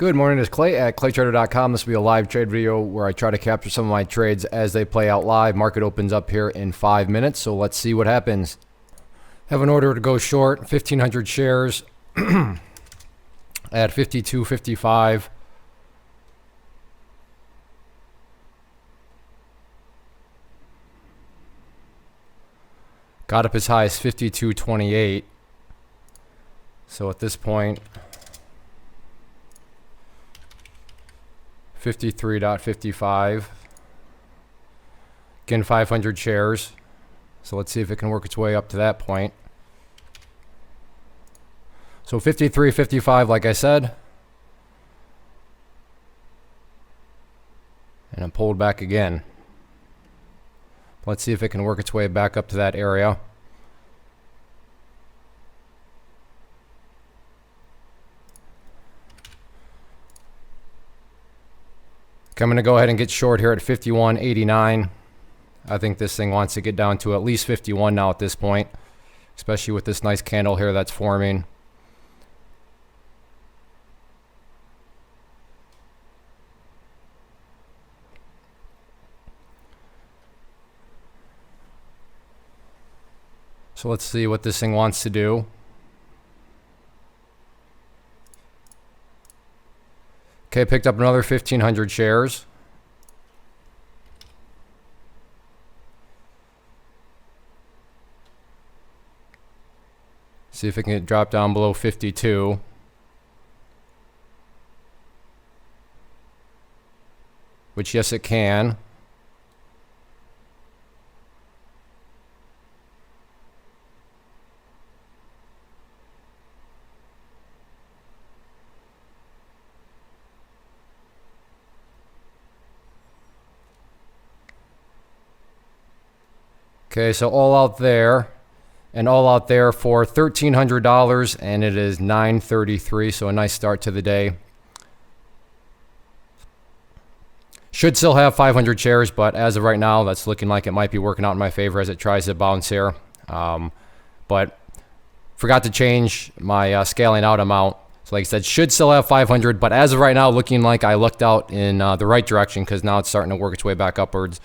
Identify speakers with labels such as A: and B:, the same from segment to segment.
A: Good morning, it's Clay at claytrader.com. This will be a live trade video where I try to capture some of my trades as they play out live. Market opens up here in 5 minutes, so let's see what happens. Have an order to go short, 1,500 shares at 52.55. Got up as high as 52.28. So at this point, 53.55. Again, 500 shares. So let's see if it can work its way up to that point. So 53.55, like I said. And I'm pulled back again. Let's see if it can work its way back up to that area. I'm going to go ahead and get short here at 51.89. I think this thing wants to get down to at least 51 now at this point, especially with this nice candle here that's forming. So let's see what this thing wants to do. Okay, picked up another 1,500 shares. See if it can drop down below 52. Which, yes, it can. Okay, so all out there and all out there for $1,300, and it is 9:33, so a nice start to the day. Should still have 500 shares, but as of right now, that's looking like it might be working out in my favor as it tries to bounce here. But forgot to change my scaling out amount. So like I said, should still have 500, but as of right now, looking like I looked out in the right direction because now it's starting to work its way back upwards.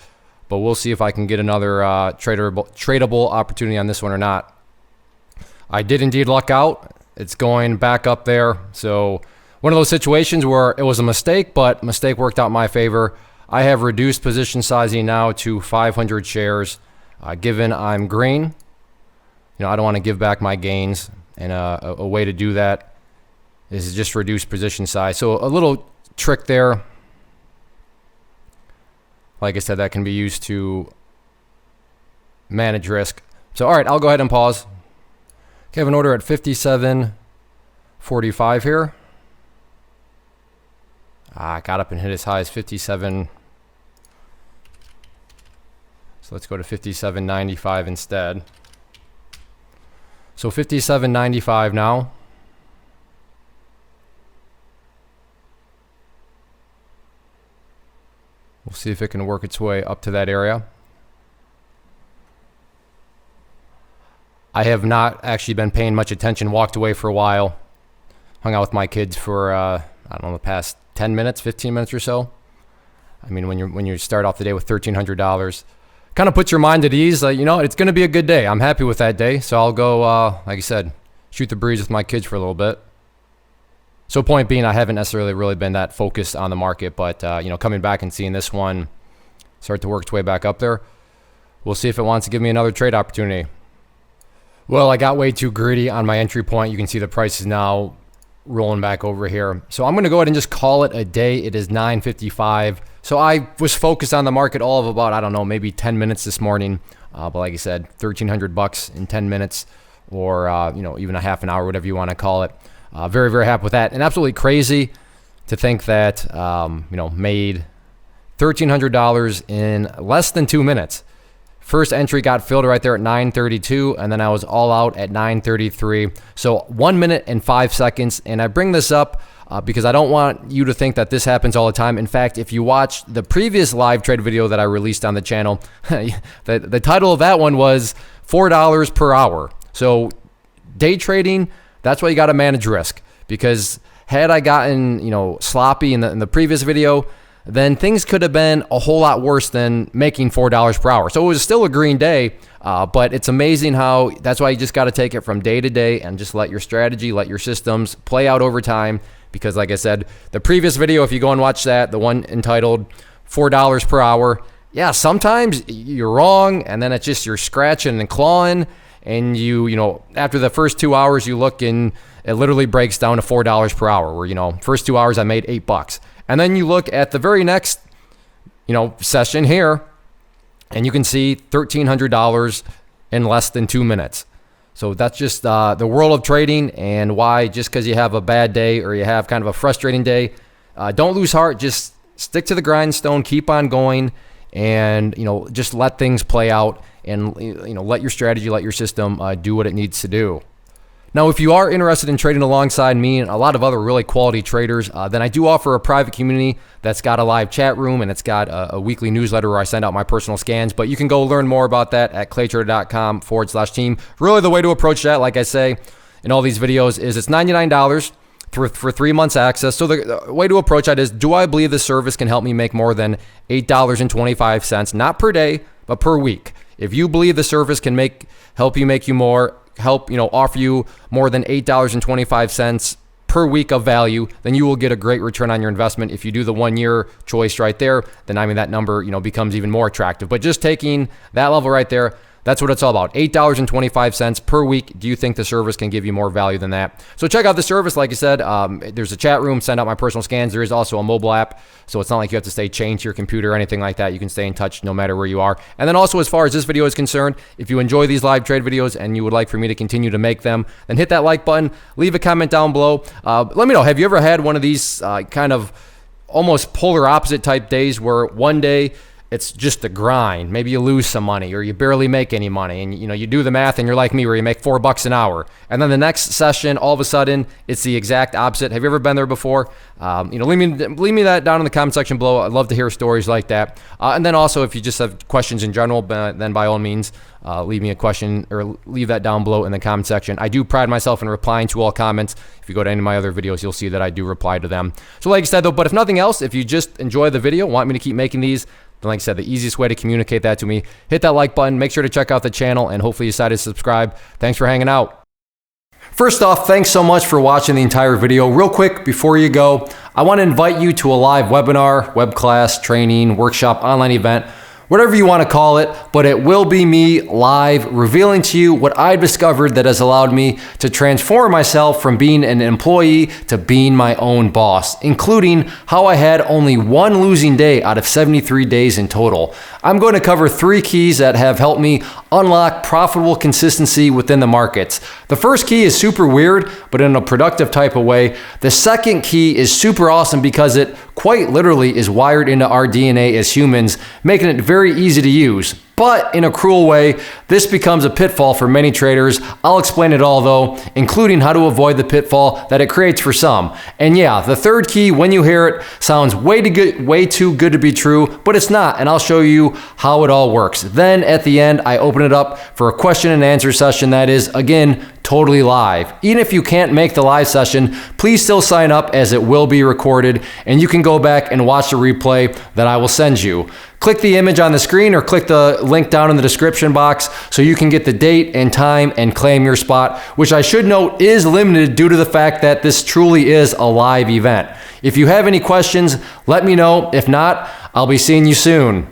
A: But we'll see if I can get another tradable opportunity on this one or not. I did indeed luck out. It's going back up there. So one of those situations where it was a mistake, but mistake worked out in my favor. I have reduced position sizing now to 500 shares. Given I'm green, I don't want to give back my gains. And a way to do that is just reduce position size. So a little trick there. Like I said, that can be used to manage risk. So, all right, I'll go ahead and pause. Okay, I have an order at 57.45 here. Got up and hit as high as 57. So let's go to 57.95 instead. So 57.95 now. We'll see if it can work its way up to that area. I have not actually been paying much attention, walked away for a while, hung out with my kids for, I don't know, the past 10 minutes, 15 minutes or so. I mean, when you start off the day with $1,300, kind of puts your mind at ease. It's going to be a good day. I'm happy with that day. So I'll go, like I said, shoot the breeze with my kids for a little bit. So point being, I haven't necessarily really been that focused on the market, but coming back and seeing this one start to work its way back up there, we'll see if it wants to give me another trade opportunity. Well, I got way too greedy on my entry point. You can see the price is now rolling back over here. So I'm going to go ahead and just call it a day. It is 9:55. So I was focused on the market all of about, I don't know, maybe 10 minutes this morning. But like I said, $1,300 in 10 minutes or, even a half an hour, whatever you want to call it. Very, very happy with that. And absolutely crazy to think that, made $1,300 in less than 2 minutes. First entry got filled right there at 9:32, and then I was all out at 9:33. So 1 minute and 5 seconds. And I bring this up because I don't want you to think that this happens all the time. In fact, if you watch the previous live trade video that I released on the channel, the title of that one was $4 per hour. So day trading, that's why you got to manage risk, because had I gotten, sloppy in the previous video, then things could have been a whole lot worse than making $4 per hour. So it was still a green day, but it's amazing how that's why you just got to take it from day to day and just let your strategy, let your systems play out over time. Because like I said, the previous video, if you go and watch that, the one entitled $4 per hour, yeah, sometimes you're wrong, and then it's just you're scratching and clawing, and after the first 2 hours, you look and it literally breaks down to $4 per hour, where, first 2 hours I made $8. And then you look at the very next, session here, and you can see $1,300 in less than 2 minutes. So that's just the world of trading, and why just because you have a bad day or you have kind of a frustrating day, don't lose heart. Just stick to the grindstone, keep on going, and just let things play out, and let your strategy, let your system do what it needs to do. Now, if you are interested in trading alongside me and a lot of other really quality traders, then I do offer a private community that's got a live chat room, and it's got a weekly newsletter where I send out my personal scans. But you can go learn more about that at claytrader.com/team. Really, the way to approach that, like I say in all these videos, is it's $99 for 3 months access. So the way to approach that is, do I believe the service can help me make more than $8.25, not per day, but per week? If you believe the service can help offer you more than $8.25 per week of value, then you will get a great return on your investment. If you do the 1 year choice right there, then that number, becomes even more attractive. But just taking that level right there, that's what it's all about. $8.25 per week. Do you think the service can give you more value than that? So check out the service. Like I said, there's a chat room, send out my personal scans. There is also a mobile app. So it's not like you have to stay chained to your computer or anything like that. You can stay in touch no matter where you are. And then also, as far as this video is concerned, if you enjoy these live trade videos and you would like for me to continue to make them, then hit that like button, leave a comment down below. Let me know, have you ever had one of these kind of almost polar opposite type days where one day it's just a grind? Maybe you lose some money or you barely make any money, and you do the math and you're like me where you make $4 an hour, and then the next session all of a sudden it's the exact opposite. Have you ever been there before? Leave me that down in the comment section below. I'd love to hear stories like that. And then also, if you just have questions in general, then by all means leave me a question or leave that down below in the comment section. I do pride myself in replying to all comments. If you go to any of my other videos, you'll see that I do reply to them. So like I said though, but if nothing else, if you just enjoy the video, want me to keep making these, then like I said, the easiest way to communicate that to me, hit that like button, make sure to check out the channel, and hopefully you decide to subscribe. Thanks for hanging out. First off, thanks so much for watching the entire video. Real quick, before you go, I want to invite you to a live webinar, web class, training, workshop, online event, whatever you want to call it, but it will be me live revealing to you what I've discovered that has allowed me to transform myself from being an employee to being my own boss, including how I had only one losing day out of 73 days in total. I'm going to cover 3 keys that have helped me unlock profitable consistency within the markets. The first key is super weird, but in a productive type of way. The second key is super awesome because it quite literally is wired into our DNA as humans, making it very easy to use. But in a cruel way, this becomes a pitfall for many traders. I'll explain it all though, including how to avoid the pitfall that it creates for some. And yeah, the third key, when you hear it, sounds way too good to be true, but it's not, and I'll show you how it all works. Then at the end, I open it up for a question and answer session that is, again, totally live. Even if you can't make the live session, please still sign up as it will be recorded, and you can go back and watch the replay that I will send you. Click the image on the screen or click the link down in the description box so you can get the date and time and claim your spot, which I should note is limited due to the fact that this truly is a live event. If you have any questions, let me know. If not, I'll be seeing you soon.